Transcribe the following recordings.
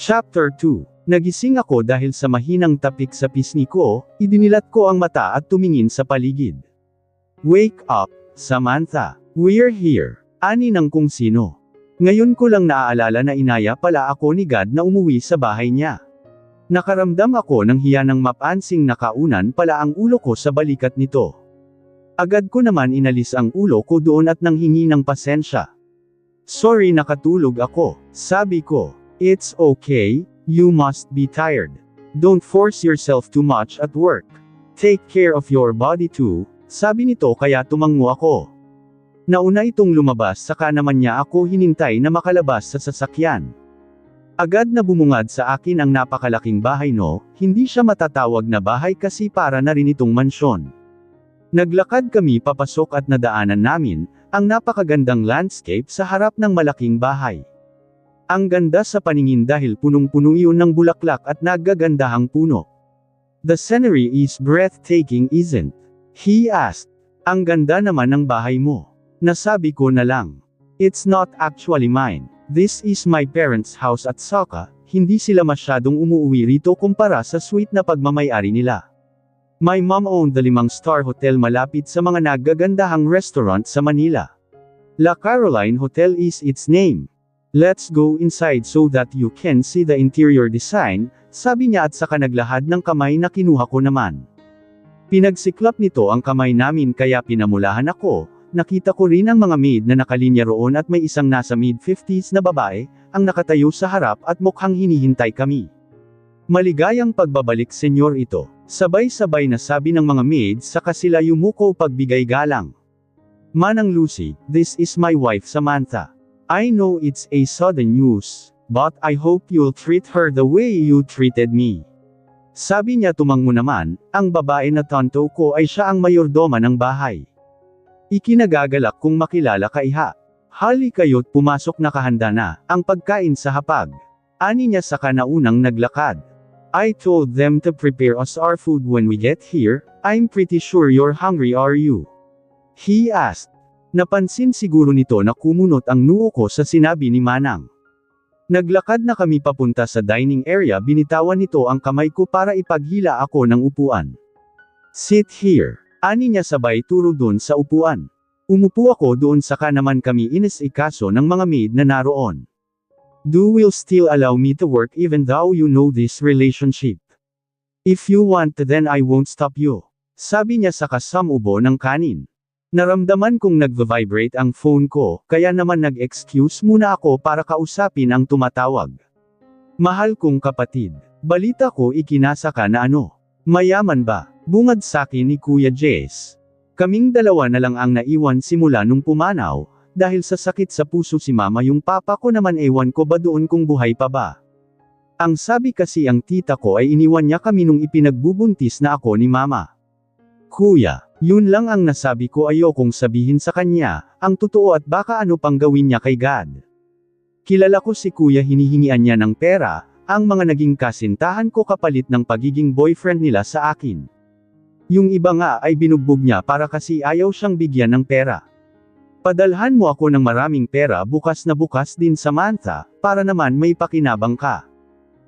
Chapter 2. Nagising ako dahil sa mahinang tapik sa pisngi ko, idinilat ko ang mata at tumingin sa paligid. Wake up, Samantha. We're here. Ani ng kung sino. Ngayon ko lang naaalala na inaya pala ako ni God na umuwi sa bahay niya. Nakaramdam ako ng hiya ng mapansing nakaunan pala ang ulo ko sa balikat nito. Agad ko naman inalis ang ulo ko doon at nanghingi ng pasensya. Sorry, nakatulog ako, sabi ko. It's okay, you must be tired. Don't force yourself too much at work. Take care of your body too, sabi nito kaya tumango ako. Nauna itong lumabas saka naman niya ako hinintay na makalabas sa sasakyan. Agad na bumungad sa akin ang napakalaking bahay no, hindi siya matatawag na bahay kasi para na rin itong mansyon. Naglakad kami papasok at nadaanan namin, ang napakagandang landscape sa harap ng malaking bahay. Ang ganda sa paningin dahil punong-puno iyon ng bulaklak at nagagandahang puno. The scenery is breathtaking, isn't? He asked. Ang ganda naman ng bahay mo. Nasabi ko na lang. It's not actually mine. This is my parents' house at saka, hindi sila masyadong umuwi rito kumpara sa suite na pagmamay-ari nila. My mom owned the 5-star hotel malapit sa mga nagagandahang restaurant sa Manila. La Caroline Hotel is its name. Let's go inside so that you can see the interior design, sabi niya at saka naglahad ng kamay na kinuha ko naman. Pinagsiklap nito ang kamay namin kaya pinamulahan ako, nakita ko rin ang mga maid na nakalinya roon at may isang nasa mid-50s na babae, ang nakatayo sa harap at mukhang hinihintay kami. Maligayang pagbabalik senyor ito, sabay-sabay na sabi ng mga maids saka sila yumuko pagbigay galang. Manang Lucy, this is my wife Samantha. I know it's a sudden news, but I hope you'll treat her the way you treated me. Sabi niya tumango naman, ang babae na tonto ko ay siya ang mayordoma ng bahay. Ikinagagalak kung makilala ka iha. Hali kayo't pumasok na kahanda na, ang pagkain sa hapag. Ani niya sa kanaunang naglakad. I told them to prepare us our food when we get here, I'm pretty sure you're hungry are you? He asked. Napansin siguro nito na kumunot ang noo ko sa sinabi ni Manang. Naglakad na kami papunta sa dining area binitawan nito ang kamay ko para ipaghila ako ng upuan. Sit here. Ani niya sabay turo doon sa upuan. Umupo ako doon saka naman kami inisikaso ng mga maid na naroon. Do will still allow me to work even though you know this relationship? If you want then I won't stop you. Sabi niya saka samubo ng kanin. Naramdaman kong nag-vibrate ang phone ko, kaya naman nag-excuse muna ako para kausapin ang tumatawag. Mahal kong kapatid, balita ko ikinasa ka na ano? Mayaman ba? Bungad sakin ni Kuya Jess. Kaming dalawa na lang ang naiwan simula nung pumanaw, dahil sa sakit sa puso si mama yung papa ko naman ewan ko ba doon kung buhay pa ba. Ang sabi kasi ang tita ko ay iniwan niya kami nung ipinagbubuntis na ako ni mama. Kuya, yun lang ang nasabi ko ayokong sabihin sa kanya, ang totoo at baka ano pang gawin niya kay God. Kilala ko si kuya hinihingian niya ng pera, ang mga naging kasintahan ko kapalit ng pagiging boyfriend nila sa akin. Yung iba nga ay binugbog niya para kasi ayaw siyang bigyan ng pera. Padalhan mo ako ng maraming pera bukas na bukas din Samantha, para naman may pakinabang ka.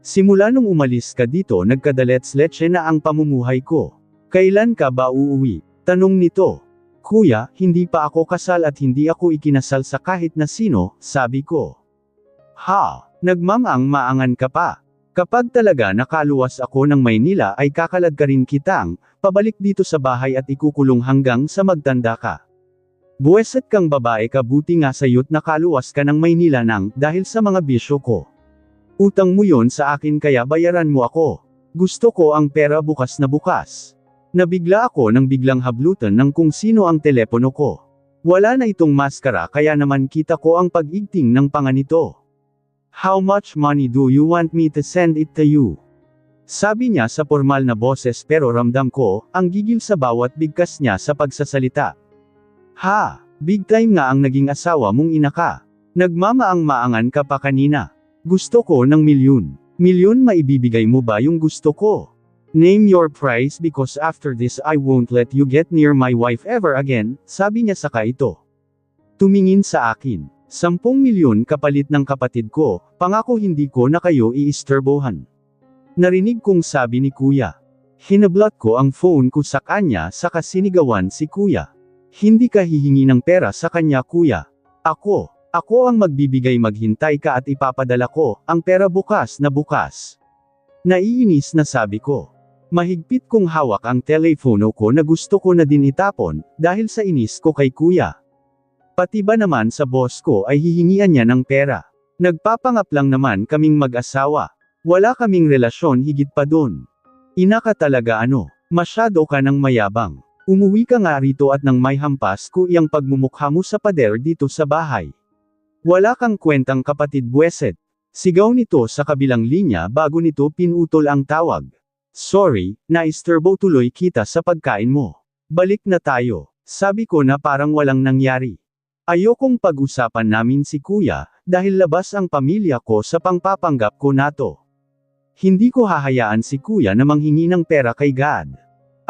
Simula nung umalis ka dito nagkadalets-letse na ang pamumuhay ko. Kailan ka ba uuwi? Tanong nito. Kuya, hindi pa ako kasal at hindi ako ikinasal sa kahit na sino, sabi ko. Ha, nagmamang-maangan ka pa. Kapag talaga nakaluwas ako ng Maynila ay kakalad ka rin kitang, pabalik dito sa bahay at ikukulong hanggang sa magtanda ka. Buweset kang babae ka buti nga sayo't nakaluwas ka ng Maynila nang dahil sa mga bisyo ko. Utang mo yon sa akin kaya bayaran mo ako. Gusto ko ang pera bukas na bukas. Nabigla ako nang biglang hablutan ng kung sino ang telepono ko. Wala na itong maskara kaya naman kita ko ang pag-igting ng panga nito. How much money do you want me to send it to you? Sabi niya sa formal na boses pero ramdam ko, ang gigil sa bawat bigkas niya sa pagsasalita. Ha, big time nga ang naging asawa mong ina ka. Nagmamaang-maangan ka pa kanina. Gusto ko ng milyon. Milyon maibibigay mo ba yung gusto ko? Name your price because after this I won't let you get near my wife ever again, sabi niya saka ito. Tumingin sa akin. 10 milyon kapalit ng kapatid ko, pangako hindi ko na kayo iisturbohan. Narinig kong sabi ni kuya. Hinablot ko ang phone ko sa kanya saka sinigawan si kuya. Hindi ka hihingi ng pera sa kanya kuya. Ako ang magbibigay, maghintay ka at ipapadala ko ang pera bukas na bukas. Naiinis na sabi ko. Mahigpit kong hawak ang telepono ko na gusto ko na din itapon, dahil sa inis ko kay kuya. Pati ba naman sa boss ko ay hihingian niya ng pera. Nagpapangap lang naman kaming mag-asawa. Wala kaming relasyon higit pa dun. Ina ka talaga masyado ka ng mayabang. Umuwi ka nga rito at nang may hampas ko iyang pagmumukha mo sa pader dito sa bahay. Wala kang kwentang kapatid buweset. Sigaw nito sa kabilang linya bago nito pinutol ang tawag. Sorry, naisturbo tuloy kita sa pagkain mo. Balik na tayo. Sabi ko na parang walang nangyari. Ayokong pag-usapan namin si kuya, dahil labas ang pamilya ko sa pangpapanggap ko nato. Hindi ko hahayaan si kuya na manghingi ng pera kay God.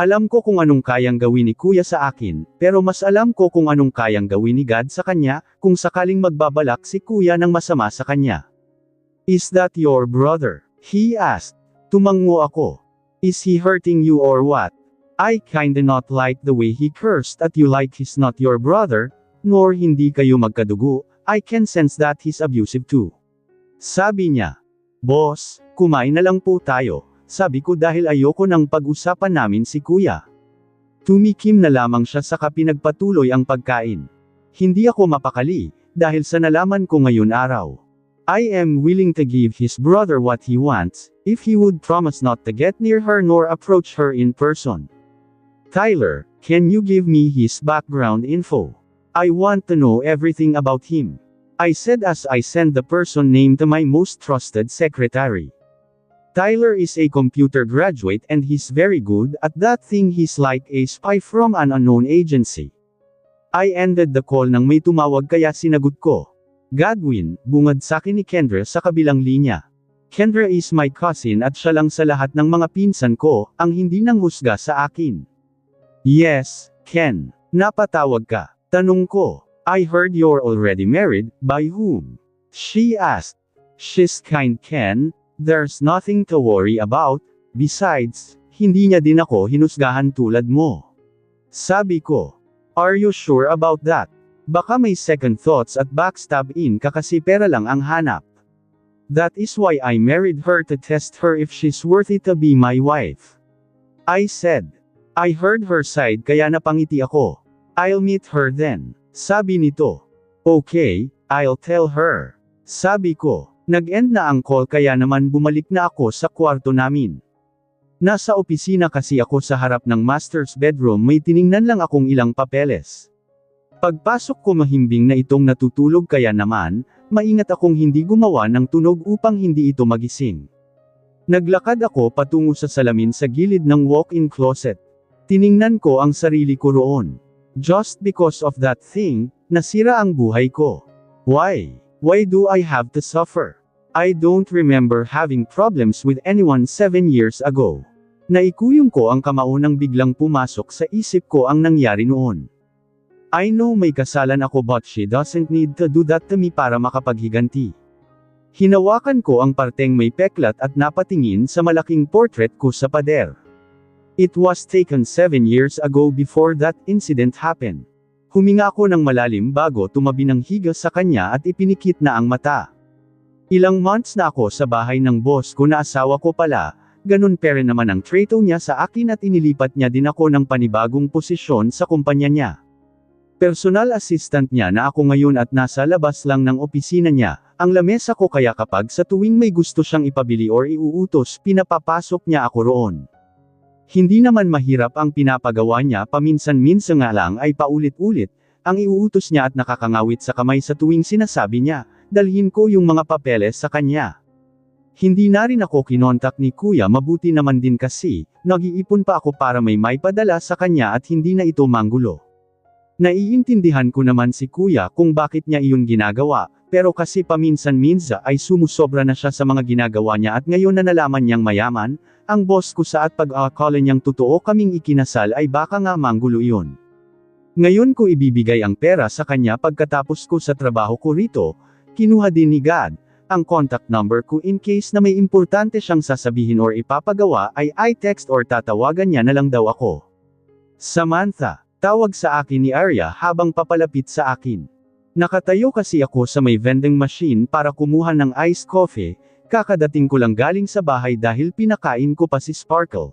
Alam ko kung anong kayang gawin ni kuya sa akin, pero mas alam ko kung anong kayang gawin ni God sa kanya, kung sakaling magbabalak si kuya ng masama sa kanya. Is that your brother? He asked. Tumango ako. Is he hurting you or what? I kinda not like the way he cursed at you like he's not your brother, nor hindi kayo magkadugo, I can sense that he's abusive too. Sabi niya. Boss, kumain na lang po tayo, sabi ko dahil ayoko nang pag-usapan namin si kuya. Tumikim na lamang siya saka pinagpatuloy ang pagkain. Hindi ako mapakali, dahil sa nalaman ko ngayon araw. I am willing to give his brother what he wants, if he would promise not to get near her nor approach her in person. Tyler, can you give me his background info? I want to know everything about him. I said as I sent the person name to my most trusted secretary. Tyler is a computer graduate and he's very good at that thing. He's like a spy from an unknown agency. I ended the call nang may tumawag kaya sinagot ko. Godwin, bungad sakin ni Kendra sa kabilang linya. Kendra is my cousin at siya lang sa lahat ng mga pinsan ko, ang hindi nang husga sa akin. Yes, Ken. Napatawag ka. Tanong ko. I heard you're already married, by whom? She asked. She's kind Ken, there's nothing to worry about, besides, hindi niya din ako hinusgahan tulad mo. Sabi ko. Are you sure about that? Baka may second thoughts at backstab in ka kasi pera lang ang hanap. That is why I married her to test her if she's worthy to be my wife. I said. I heard her side kaya napangiti ako. I'll meet her then. Sabi nito. Okay, I'll tell her. Sabi ko. Nag-end na ang call kaya naman bumalik na ako sa kwarto namin. Nasa opisina kasi ako sa harap ng master's bedroom, may tiningnan lang akong ilang papeles. Pagpasok ko mahimbing na itong natutulog kaya naman, maingat akong hindi gumawa ng tunog upang hindi ito magising. Naglakad ako patungo sa salamin sa gilid ng walk-in closet. Tiningnan ko ang sarili ko roon. Just because of that thing, nasira ang buhay ko. Why? Why do I have to suffer? I don't remember having problems with anyone 7 years ago. Naikuyong ko ang kamao nang biglang pumasok sa isip ko ang nangyari noon. I know may kasalan ako but she doesn't need to do that to me para makapaghiganti. Hinawakan ko ang parteng may peklat at napatingin sa malaking portrait ko sa pader. It was taken 7 years ago before that incident happened. Huminga ako ng malalim bago tumabi ng higa sa kanya at ipinikit na ang mata. Ilang months na ako sa bahay ng boss ko na asawa ko pala, ganun pa rin naman ang trato niya sa akin at inilipat niya din ako ng panibagong posisyon sa kumpanya niya. Personal assistant niya na ako ngayon at nasa labas lang ng opisina niya, ang lamesa ko kaya kapag sa tuwing may gusto siyang ipabili or iuutos pinapapasok niya ako roon. Hindi naman mahirap ang pinapagawa niya, paminsan-minsan nga lang ay paulit-ulit, ang iuutos niya at nakakangawit sa kamay sa tuwing sinasabi niya, dalhin ko yung mga papeles sa kanya. Hindi na rin ako kinontak ni kuya, mabuti naman din kasi, nag-iipon pa ako para may maipadala sa kanya at hindi na ito manggulo. Naiintindihan ko naman si kuya kung bakit niya iyon ginagawa, pero kasi paminsan-minsan ay sumusobra na siya sa mga ginagawa niya at ngayon na nalaman niyang mayaman, ang boss ko sa at pag-akala niyang totoo kaming ikinasal ay baka nga manggulo iyon. Ngayon ko ibibigay ang pera sa kanya pagkatapos ko sa trabaho ko rito. Kinuha din ni God ang contact number ko in case na may importante siyang sasabihin or ipapagawa ay i-text or tatawagan niya na lang daw ako. Samantha, tawag sa akin ni Arya habang papalapit sa akin. Nakatayo kasi ako sa may vending machine para kumuha ng iced coffee, kakadating ko lang galing sa bahay dahil pinakain ko pa si Sparkle.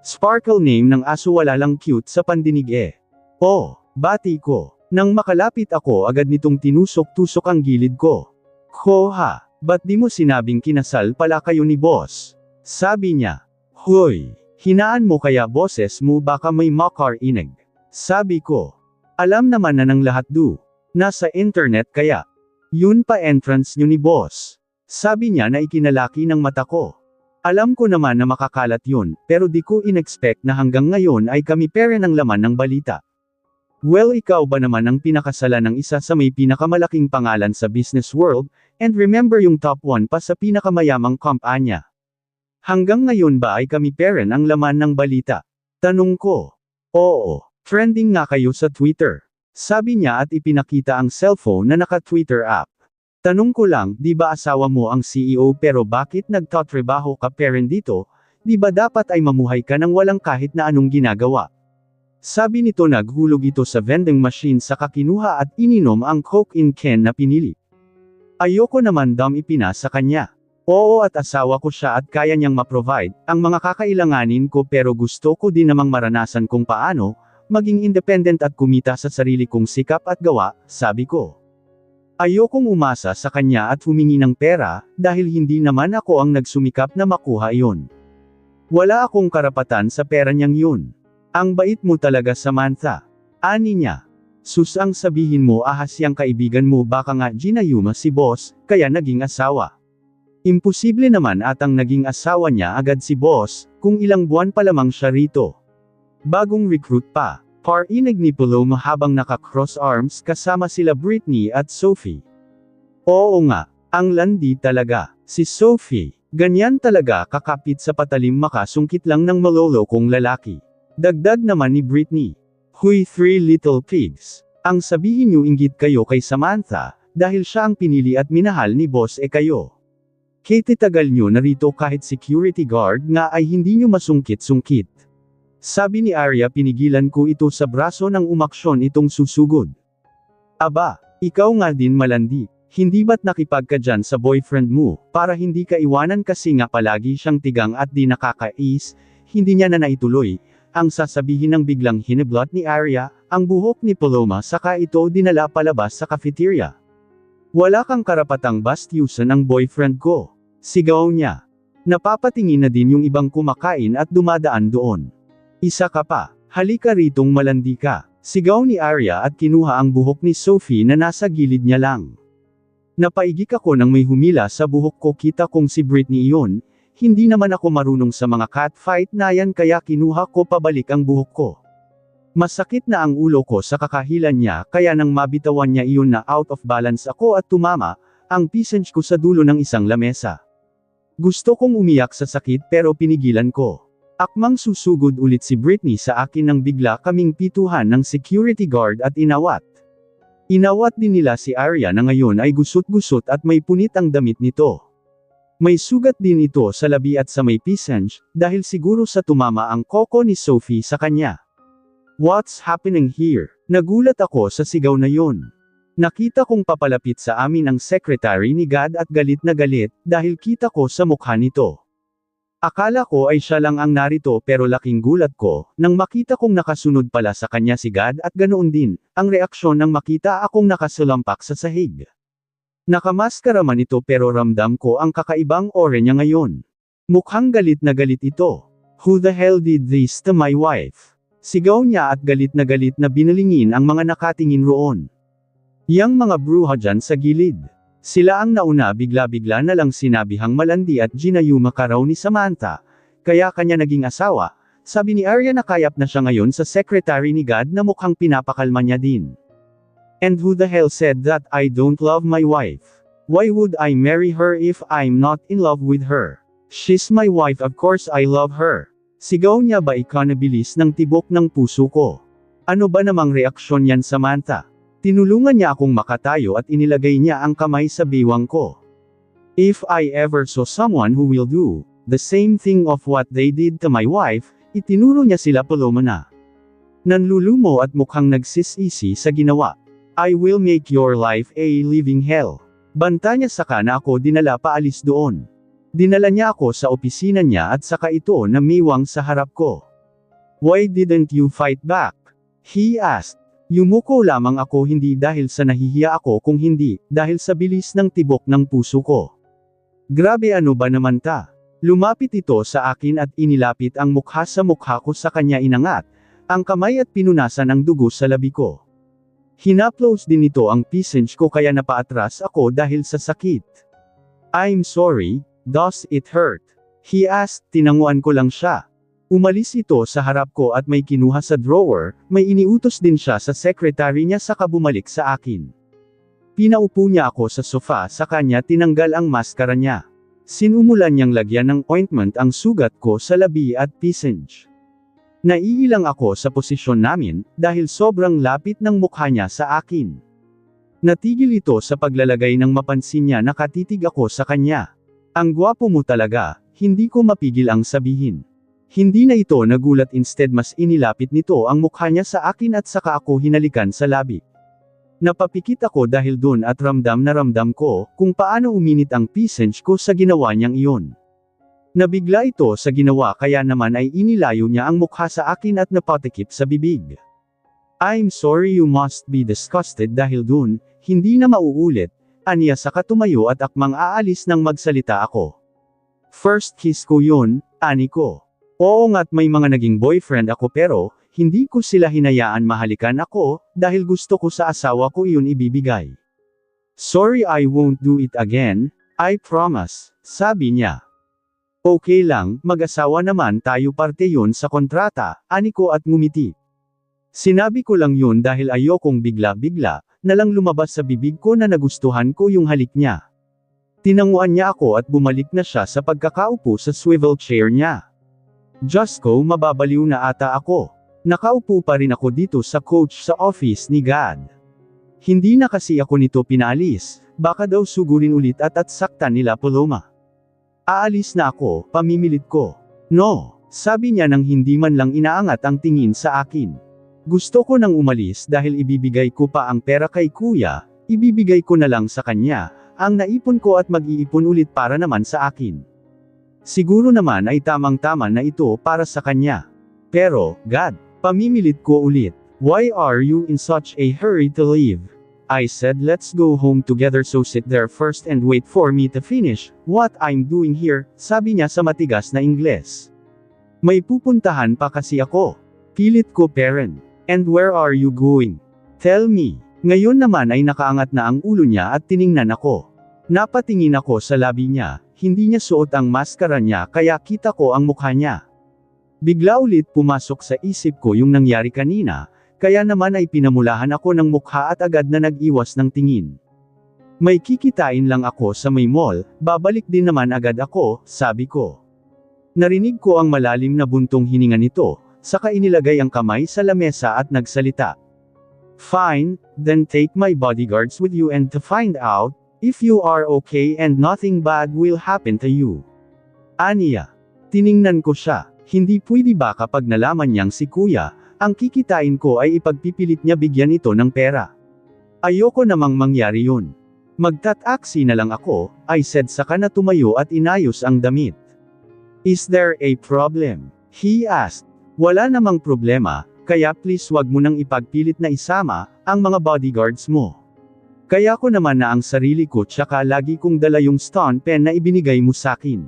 Sparkle name ng aso, wala lang cute sa pandinig eh. Oh, bati ko. Nang makalapit ako agad nitong tinusok-tusok ang gilid ko. Koha, ba't di mo sinabing kinasal pala kayo ni boss? Sabi niya. Hoy, hinaan mo kaya boses mo, baka may makarinig. Sabi ko. Alam naman na ng lahat nasa internet kaya. Yun pa entrance nyo ni boss. Sabi niya na ikinalaki ng mata ko. Alam ko naman na makakalat yun, pero di ko inexpect na hanggang ngayon ay kami pere ng laman ng balita. Well, ikaw ba naman ang pinakasalan ng isa sa may pinakamalaking pangalan sa business world, and remember yung top 1 pa sa pinakamayamang kumpanya. Hanggang ngayon ba ay kami pere ang laman ng balita? Tanong ko. Oo, trending nga kayo sa Twitter. Sabi niya at ipinakita ang cellphone na naka-Twitter app. Tanong ko lang, di ba asawa mo ang CEO pero bakit nagtatrabaho ka parent dito? Di ba dapat ay mamuhay ka nang walang kahit na anong ginagawa? Sabi nito, naghulog ito sa vending machine saka kinuha at ininom ang Coke in can na pinili. Ayoko naman ipina sa kanya. Oo, at asawa ko siya at kaya niyang ma-provide ang mga kakailanganin ko, pero gusto ko din namang maranasan kung paano maging independent at kumita sa sarili kong sikap at gawa, sabi ko. Ayokong umasa sa kanya at humingi ng pera, dahil hindi naman ako ang nagsumikap na makuha iyon. Wala akong karapatan sa pera niyang yun. Ang bait mo talaga, Samantha. Ani niya. Sus, ang sabihin mo ahas yang kaibigan mo, baka nga ginayuma si boss, kaya naging asawa. Imposible naman atang naging asawa niya agad si boss, kung ilang buwan pa lamang siya rito. Bagong recruit pa. Parinig ni Paloma habang naka-cross arms kasama sila Britney at Sophie. Oo nga, ang landi talaga, si Sophie. Ganyan talaga kakapit sa patalim, makasungkit lang ng malolo kong lalaki. Dagdag naman ni Britney. Huy, 3 little pigs. Ang sabihin niyo inggit kayo kay Samantha, dahil siya ang pinili at minahal ni boss kayo. Katie, tagal niyo narito kahit security guard nga ay hindi niyo masungkit-sungkit. Sabi ni Arya, pinigilan ko ito sa braso nang umaksyon itong susugod. Aba, ikaw nga din malandi. Hindi ba't nakipag ka dyan sa boyfriend mo, para hindi ka iwanan kasi nga palagi siyang tigang at di nakakais, hindi niya na naituloy. Ang sasabihin ng biglang hiniblot ni Arya, ang buhok ni Paloma saka ito dinala palabas sa cafeteria. Wala kang karapatang bastyusan ang boyfriend ko. Sigaw niya. Napapatingin na din yung ibang kumakain at dumadaan doon. Isa ka pa, halika ritong malandi ka. Sigaw ni Arya at kinuha ang buhok ni Sophie na nasa gilid niya lang. Napaigik ako nang may humila sa buhok ko, kita kong si Britney iyon. Hindi naman ako marunong sa mga catfight na yan, kaya kinuha ko pabalik ang buhok ko. Masakit na ang ulo ko sa kakahilan niya, kaya nang mabitawan niya iyon na out of balance ako at tumama ang pisngi ko sa dulo ng isang lamesa. Gusto kong umiyak sa sakit pero pinigilan ko. Akmang susugod ulit si Britney sa akin nang bigla kaming pituhan ng security guard at inawat. Inawat din nila si Arya na ngayon ay gusot-gusot at may punit ang damit nito. May sugat din ito sa labi at sa may pisngi, dahil siguro sa tumama ang koko ni Sophie sa kanya. What's happening here? Nagulat ako sa sigaw na yun. Nakita kong papalapit sa amin ang secretary ni God at galit na galit, dahil kita ko sa mukha nito. Akala ko ay siya lang ang narito, pero laking gulat ko nang makita kong nakasunod pala sa kanya si God, at ganoon din ang reaksyon nang makita akong nakasalampak sa sahig. Nakamaskara man ito pero ramdam ko ang kakaibang aura niya ngayon. Mukhang galit na galit ito. Who the hell did this to my wife? Sigaw niya at galit na binalingin ang mga nakatingin roon. Yang mga bruha dyan sa gilid. Sila ang nauna, bigla-bigla na lang sinabihang malandi at ginayuma ka raw ni Samantha, kaya kanya naging asawa. Sabi ni Arya na kayap na siya ngayon sa secretary ni God na mukhang pinapakalma niya din. And who the hell said that I don't love my wife? Why would I marry her if I'm not in love with her? She's my wife, of course I love her. Sigaw niya ba ikanabilis ng tibok ng puso ko. Ano ba namang reaksyon yan, Samantha? Tinulungan niya akong makatayo at inilagay niya ang kamay sa biwang ko. If I ever saw someone who will do the same thing of what they did to my wife, itinuro niya sila Paloma. Nanlulumo at mukhang nagsisisi sa ginawa. I will make your life a living hell. Banta niya saka na ako dinala paalis doon. Dinala niya ako sa opisina niya at saka ito namiwang sa harap ko. Why didn't you fight back? He asked. Yumuko lamang ako hindi dahil sa nahihiya ako kung hindi, dahil sa bilis ng tibok ng puso ko. Grabe ano ba naman ta? Lumapit ito sa akin at inilapit ang mukha sa mukha ko sa kanya inangat, ang kamay at pinunasan ang dugo sa labi ko. Hinaplos din ito ang pisngi ko kaya napaatras ako dahil sa sakit. I'm sorry, does it hurt? He asked, tinanguan ko lang siya. Umalis ito sa harap ko at may kinuha sa drawer, may iniutos din siya sa secretary niya saka bumalik sa akin. Pinaupo niya ako sa sofa sa kanya tinanggal ang maskara niya. Sinumulan niyang lagyan ng ointment ang sugat ko sa labi at pisngi. Naiilang ako sa posisyon namin, dahil sobrang lapit ng mukha niya sa akin. Natigil ito sa paglalagay nang mapansin niya nakatitig ako sa kanya. Ang gwapo mo talaga, hindi ko mapigil ang sabihin. Hindi na ito nagulat instead mas inilapit nito ang mukha niya sa akin at saka ako hinalikan sa labi. Napapikit ako dahil dun at ramdam na ramdam ko, kung paano uminit ang pisngi ko sa ginawa niyang iyon. Nabigla ito sa ginawa kaya naman ay inilayo niya ang mukha sa akin at napatikip sa bibig. I'm sorry you must be disgusted dahil dun, hindi na mauulit, aniya saka tumayo at akmang aalis nang magsalita ako. First kiss ko yun, ani ko. Oo nga't may mga naging boyfriend ako pero, hindi ko sila hinayaan mahalikan ako, dahil gusto ko sa asawa ko iyon ibibigay. Sorry I won't do it again, I promise, sabi niya. Okay lang, mag-asawa naman tayo parte yun sa kontrata, ani ko at ngumiti. Sinabi ko lang yun dahil ayokong bigla-bigla, na lang lumabas sa bibig ko na nagustuhan ko yung halik niya. Tinanguan niya ako at bumalik na siya sa pagkakaupo sa swivel chair niya. Diyos ko mababaliw na ata ako. Nakaupo pa rin ako dito sa couch sa office ni God. Hindi na kasi ako nito pinalis, baka daw sugurin ulit at saktan nila Paloma. Aalis na ako, pamimilit ko. No, sabi niya nang hindi man lang inaangat ang tingin sa akin. Gusto ko nang umalis dahil ibibigay ko pa ang pera kay kuya, ibibigay ko na lang sa kanya, ang naipon ko at mag-iipon ulit para naman sa akin. Siguro naman ay tamang-tama na ito para sa kanya. Pero, God, pamimilit ko ulit. Why are you in such a hurry to leave? I said let's go home together so sit there first and wait for me to finish what I'm doing here, sabi niya sa matigas na Ingles. May pupuntahan pa kasi ako. Pilit ko parent. And where are you going? Tell me. Ngayon naman ay nakaangat na ang ulo niya at tiningnan ako. Napatingin ako sa labi niya, hindi niya suot ang maskara niya kaya kita ko ang mukha niya. Bigla ulit pumasok sa isip ko yung nangyari kanina, kaya naman ay pinamulahan ako ng mukha at agad na nag-iwas ng tingin. May kikitain lang ako sa may mall, babalik din naman agad ako, sabi ko. Narinig ko ang malalim na buntong hininga nito, saka inilagay ang kamay sa lamesa at nagsalita. Fine, then take my bodyguards with you and to find out, if you are okay and nothing bad will happen to you. Aniya. Tiningnan ko siya, hindi pwede ba kapag nalaman niyang si kuya, ang kikitain ko ay ipagpipilit niya bigyan ito ng pera. Ayoko namang mangyari yun. Magtataksi na lang ako, I said saka na tumayo at inayos ang damit. Is there a problem? He asked. Wala namang problema, kaya please wag mo nang ipagpilit na isama, ang mga bodyguards mo. Kaya ko naman na ang sarili ko tsaka lagi kong dala yung stun pen na ibinigay mo sakin.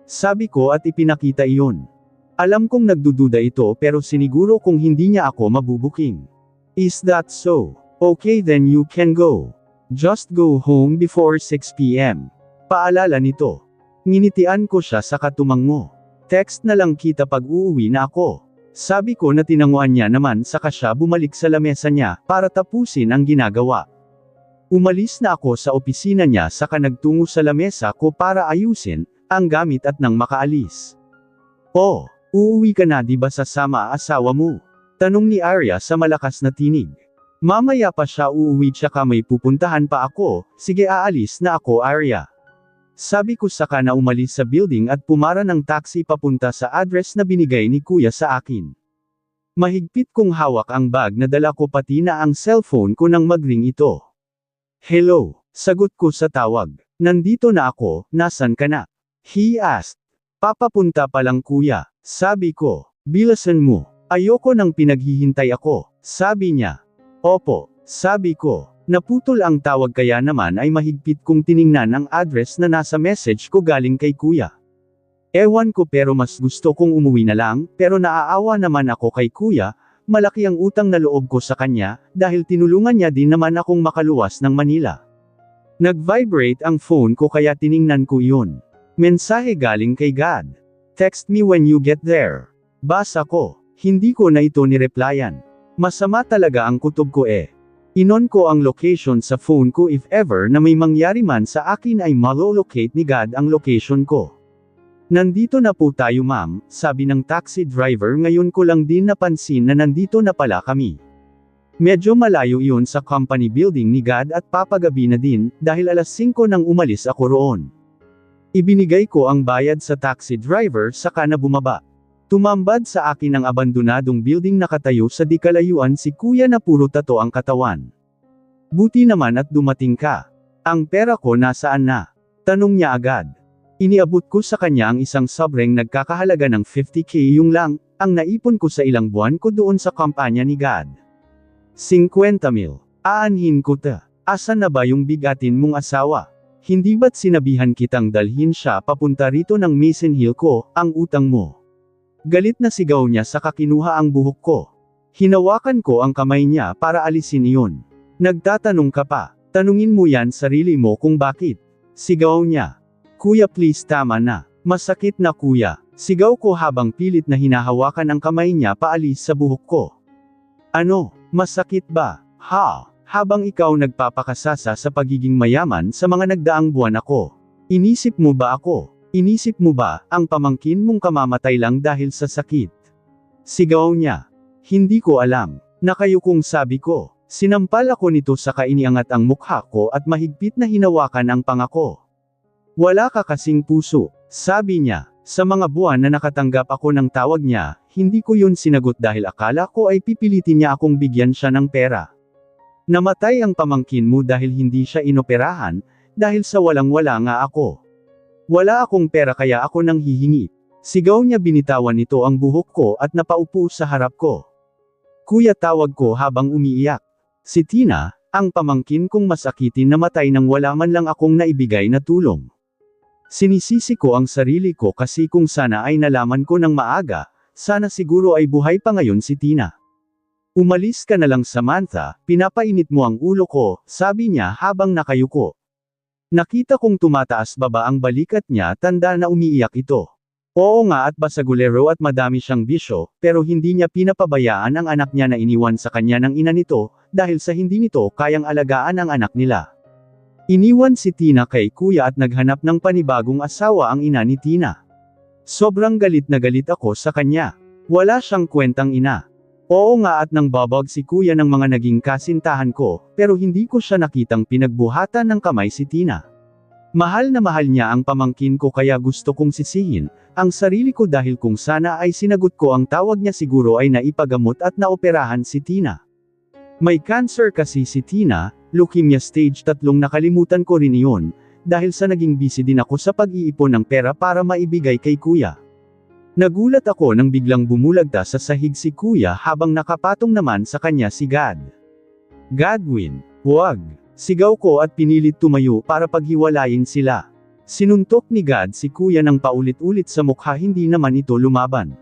Sabi ko at ipinakita iyon. Alam kong nagdududa ito pero siniguro kung hindi niya ako mabubuking. Is that so? Okay then you can go. Just go home before 6 p.m. Paalala nito. Nginitian ko siya sa katumango. Text na lang kita pag uuwi na ako. Sabi ko na tinanguan niya naman saka siya bumalik sa lamesa niya para tapusin ang ginagawa. Umalis na ako sa opisina niya saka nagtungo sa lamesa ko para ayusin ang gamit at nang makaalis. Oh, uuwi ka na di ba sasama asawa mo? Tanong ni Arya sa malakas na tinig. Mamaya pa siya uuwi tsaka may pupuntahan pa ako, sige aalis na ako Arya. Sabi ko saka na umalis sa building at pumara ng taxi papunta sa address na binigay ni kuya sa akin. Mahigpit kong hawak ang bag na dala ko pati na ang cellphone ko nang magring ito. Hello, sagot ko sa tawag. Nandito na ako, nasan ka na? He asked. Papapunta pa lang kuya, sabi ko. Bilisan mo. Ayoko nang pinaghihintay ako, sabi niya. Opo, sabi ko. Naputol ang tawag kaya naman ay mahigpit kong tiningnan ang address na nasa message ko galing kay kuya. Ewan ko pero mas gusto kong umuwi na lang, pero naaawa naman ako kay kuya, malaki ang utang na loob ko sa kanya, dahil tinulungan niya din naman akong makaluwas ng Manila. Nag-vibrate ang phone ko kaya tiningnan ko iyon. Mensahe galing kay God. Text me when you get there. Basa ko. Hindi ko na ito nireplyan. Masama talaga ang kutob ko Inon ko ang location sa phone ko if ever na may mangyari man sa akin ay malo-locate ni God ang location ko. Nandito na po tayo ma'am, sabi ng taxi driver ngayon ko lang din napansin na nandito na pala kami. Medyo malayo iyon sa company building ni God at papagabi na din, dahil alas 5 nang umalis ako roon. Ibinigay ko ang bayad sa taxi driver saka na bumaba. Tumambad sa akin ang abandonadong building nakatayo sa di kalayuan si kuya na puro tato ang katawan. Buti naman at dumating ka. Ang pera ko nasaan na? Tanong niya agad. Iniabot ko sa kanya ang isang sobrang nagkakahalaga ng 50k yung lang, ang naipon ko sa ilang buwan ko doon sa kampanya ni God. 50,000. Aanhin ko ta. Asan na ba yung bigatin mong asawa? Hindi ba't sinabihan kitang dalhin siya papunta rito ng Mason Hill ko, ang utang mo? Galit na sigaw niya saka kinuha ang buhok ko. Hinawakan ko ang kamay niya para alisin iyon. Nagtatanong ka pa, tanungin mo yan sarili mo kung bakit. Sigaw niya. Kuya please tama na. Masakit na kuya. Sigaw ko habang pilit na hinahawakan ang kamay niya paalis sa buhok ko. Ano, masakit ba? Ha? Habang ikaw nagpapakasasa sa pagiging mayaman sa mga nagdaang buwan ako. Inisip mo ba ako? Inisip mo ba, ang pamangkin mong kamamatay lang dahil sa sakit? Sigaw niya. Hindi ko alam. Nakayukong sabi ko. Sinampal ako nito saka iniangat ang mukha ko at mahigpit na hinawakan ang pangako. Wala ka kasing puso, sabi niya. Sa mga buwan na nakatanggap ako ng tawag niya, hindi ko yun sinagot dahil akala ko ay pipilitin niya akong bigyan siya ng pera. Namatay ang pamangkin mo dahil hindi siya inoperahan, dahil sa walang-wala nga ako. Wala akong pera kaya ako nang hihingi. Sigaw niya binitawan nito ang buhok ko at napaupo sa harap ko. Kuya tawag ko habang umiiyak. Si Tina, ang pamangkin kong masakitin namatay nang wala man lang akong naibigay na tulong. Sinisisi ko ang sarili ko kasi kung sana ay nalaman ko ng maaga, sana siguro ay buhay pa ngayon si Tina. Umalis ka na lang Samantha, pinapainit mo ang ulo ko, sabi niya habang nakayuko. Nakita kong tumataas baba ang balikat niya tanda na umiiyak ito. Oo nga at basagulero at madami siyang bisyo, pero hindi niya pinapabayaan ang anak niya na iniwan sa kanya ng ina nito, dahil sa hindi nito kayang alagaan ang anak nila. Iniwan si Tina kay kuya at naghanap ng panibagong asawa ang ina ni Tina. Sobrang galit na galit ako sa kanya. Wala siyang kwentang ina. Oo nga at nang babag si kuya ng mga naging kasintahan ko, pero hindi ko siya nakitang pinagbuhatan ng kamay si Tina. Mahal na mahal niya ang pamangkin ko kaya gusto kong sisihin ang sarili ko dahil kung sana ay sinagot ko ang tawag niya siguro ay naipagamot at naoperahan si Tina. May cancer kasi si Tina, leukemia stage 3 nakalimutan ko rin iyon, dahil sa naging busy din ako sa pag-iipon ng pera para maibigay kay kuya. Nagulat ako nang biglang bumulagta sa sahig si kuya habang nakapatong naman sa kanya si God. Godwin, huwag! Sigaw ko at pinilit tumayo para paghiwalayin sila. Sinuntok ni God si kuya ng paulit-ulit sa mukha hindi naman ito lumaban.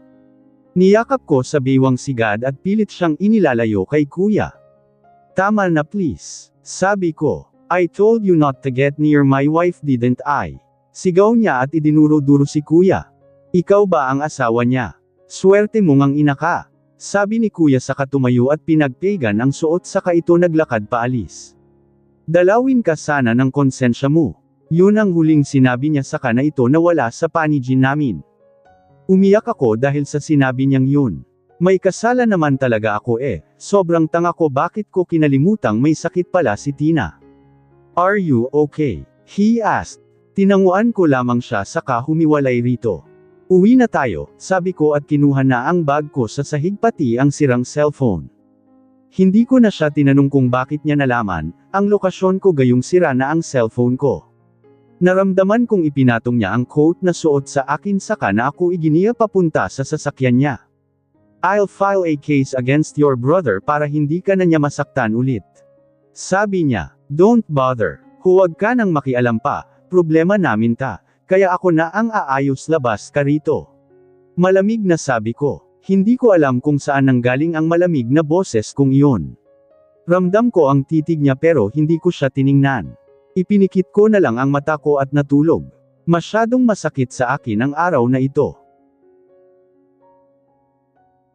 Niyakap ko sa bewang si God at pilit siyang inilalayo kay kuya. Tama na please, sabi ko. I told you not to get near my wife didn't I? Sigaw niya at idinuro-duro si kuya. Ikaw ba ang asawa niya? Swerte mong ang ina ka. Sabi ni kuya saka tumayo at pinagpegan ang suot saka ito naglakad paalis. Dalawin ka sana ng konsensya mo. Yun ang huling sinabi niya saka na ito nawala sa panigin namin. Umiyak ako dahil sa sinabi niyang yun. May kasala naman talaga ako eh, sobrang tanga ko bakit ko kinalimutang may sakit pala si Tina. Are you okay? He asked. Tinanguan ko lamang siya saka humiwalay rito. Uwi na tayo, sabi ko at kinuha na ang bag ko sa sahig pati ang sirang cellphone. Hindi ko na siya tinanong kung bakit niya nalaman, ang lokasyon ko gayong sira na ang cellphone ko. Naramdaman kong ipinatong niya ang coat na suot sa akin saka na ako iginiya papunta sa sasakyan niya. I'll file a case against your brother para hindi ka na niya masaktan ulit. Sabi niya, don't bother, huwag ka nang makialam pa, problema namin ta, kaya ako na ang aayos labas ka rito. Malamig na sabi ko, hindi ko alam kung saan nanggaling ang malamig na boses kong iyon. Ramdam ko ang titig niya pero hindi ko siya tiningnan. Ipinikit ko na lang ang mata ko at natulog. Masyadong masakit sa akin ang araw na ito.